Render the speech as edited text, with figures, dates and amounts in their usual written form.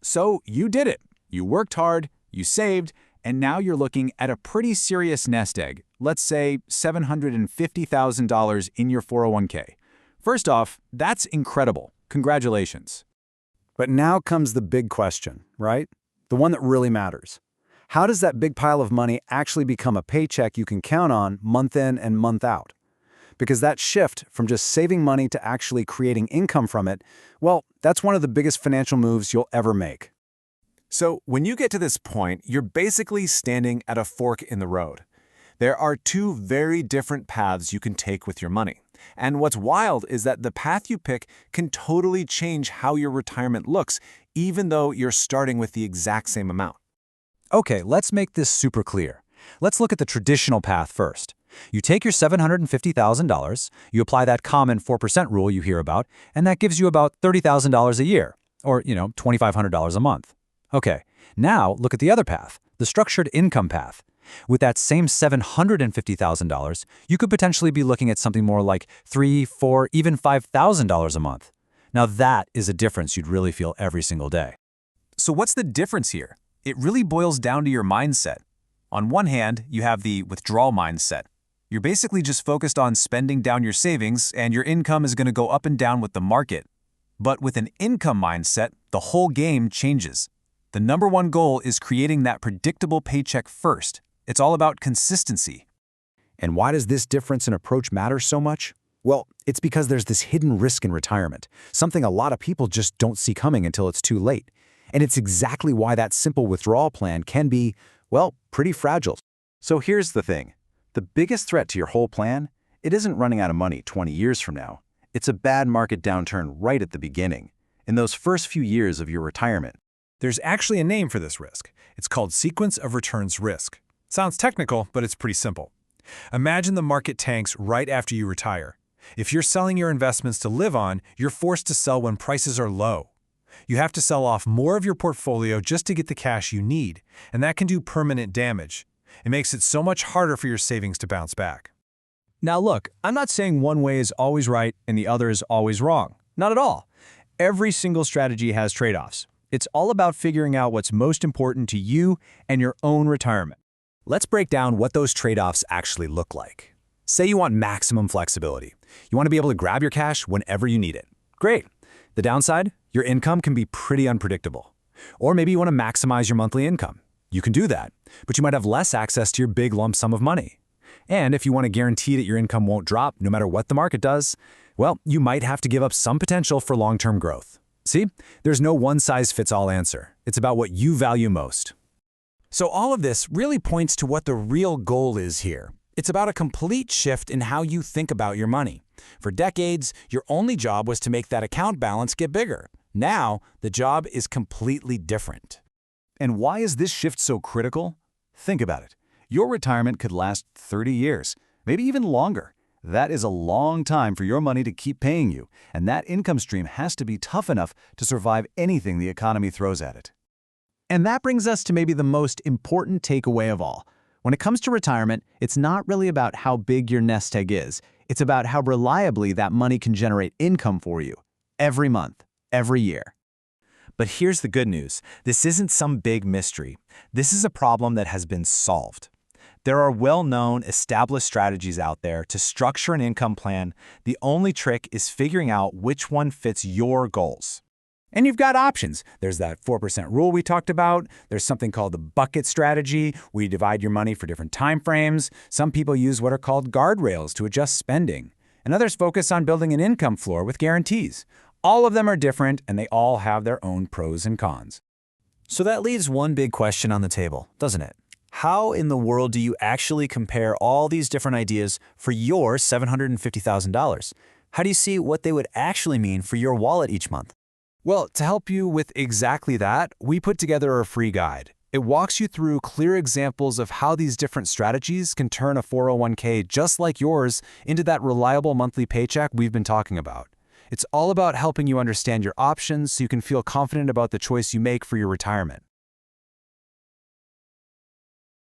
So you did it. You worked hard, you saved, and now you're looking at a pretty serious nest egg, let's say $750,000 in your 401k. First off, that's incredible. Congratulations. But now comes the big question, right? The one that really matters. How does that big pile of money actually become a paycheck you can count on month in and month out? Because that shift from just saving money to actually creating income from it, well, that's one of the biggest financial moves you'll ever make. So when you get to this point, you're basically standing at a fork in the road. There are two very different paths you can take with your money. And what's wild is that the path you pick can totally change how your retirement looks, even though you're starting with the exact same amount. Okay, let's make this super clear. Let's look at the traditional path first. You take your $750,000, you apply that common 4% rule you hear about, and that gives you about $30,000 a year, or, $2,500 a month. Okay, now look at the other path, the structured income path. With that same $750,000, you could potentially be looking at something more like $3,000, $4,000, even $5,000 a month. Now that is a difference you'd really feel every single day. So what's the difference here? It really boils down to your mindset. On one hand, you have the withdrawal mindset. You're basically just focused on spending down your savings, and your income is going to go up and down with the market. But with an income mindset, the whole game changes. The number one goal is creating that predictable paycheck first. It's all about consistency. And why does this difference in approach matter so much? Well, it's because there's this hidden risk in retirement, something a lot of people just don't see coming until it's too late. And it's exactly why that simple withdrawal plan can be, well, pretty fragile. So here's the thing. The biggest threat to your whole plan, it isn't running out of money 20 years from now. It's a bad market downturn right at the beginning, in those first few years of your retirement. There's actually a name for this risk. It's called sequence of returns risk. Sounds technical, but it's pretty simple. Imagine the market tanks right after you retire. If you're selling your investments to live on, you're forced to sell when prices are low. You have to sell off more of your portfolio just to get the cash you need, and that can do permanent damage. It makes it so much harder for your savings to bounce back. Now look, I'm not saying one way is always right and the other is always wrong. Not at all. Every single strategy has trade-offs. It's all about figuring out what's most important to you and your own retirement. Let's break down what those trade-offs actually look like. Say you want maximum flexibility. You want to be able to grab your cash whenever you need it. Great. The downside? Your income can be pretty unpredictable. Or maybe you want to maximize your monthly income. You can do that, but you might have less access to your big lump sum of money. And if you want to guarantee that your income won't drop no matter what the market does, well, you might have to give up some potential for long-term growth. See, there's no one-size-fits-all answer. It's about what you value most. So all of this really points to what the real goal is here. It's about a complete shift in how you think about your money. For decades, your only job was to make that account balance get bigger. Now, the job is completely different. And why is this shift so critical? Think about it. Your retirement could last 30 years, maybe even longer. That is a long time for your money to keep paying you, and that income stream has to be tough enough to survive anything the economy throws at it. And that brings us to maybe the most important takeaway of all. When it comes to retirement, it's not really about how big your nest egg is. It's about how reliably that money can generate income for you, every month, every year. But here's the good news. This isn't some big mystery. This is a problem that has been solved. There are well-known, established strategies out there to structure an income plan. The only trick is figuring out which one fits your goals. And you've got options. There's that 4% rule we talked about. There's something called the bucket strategy, where you divide your money for different time frames. Some people use what are called guardrails to adjust spending. And others focus on building an income floor with guarantees. All of them are different, and they all have their own pros and cons. So that leaves one big question on the table, doesn't it? How in the world do you actually compare all these different ideas for your $750,000? How do you see what they would actually mean for your wallet each month? Well, to help you with exactly that, we put together a free guide. It walks you through clear examples of how these different strategies can turn a 401k just like yours into that reliable monthly paycheck we've been talking about. It's all about helping you understand your options so you can feel confident about the choice you make for your retirement.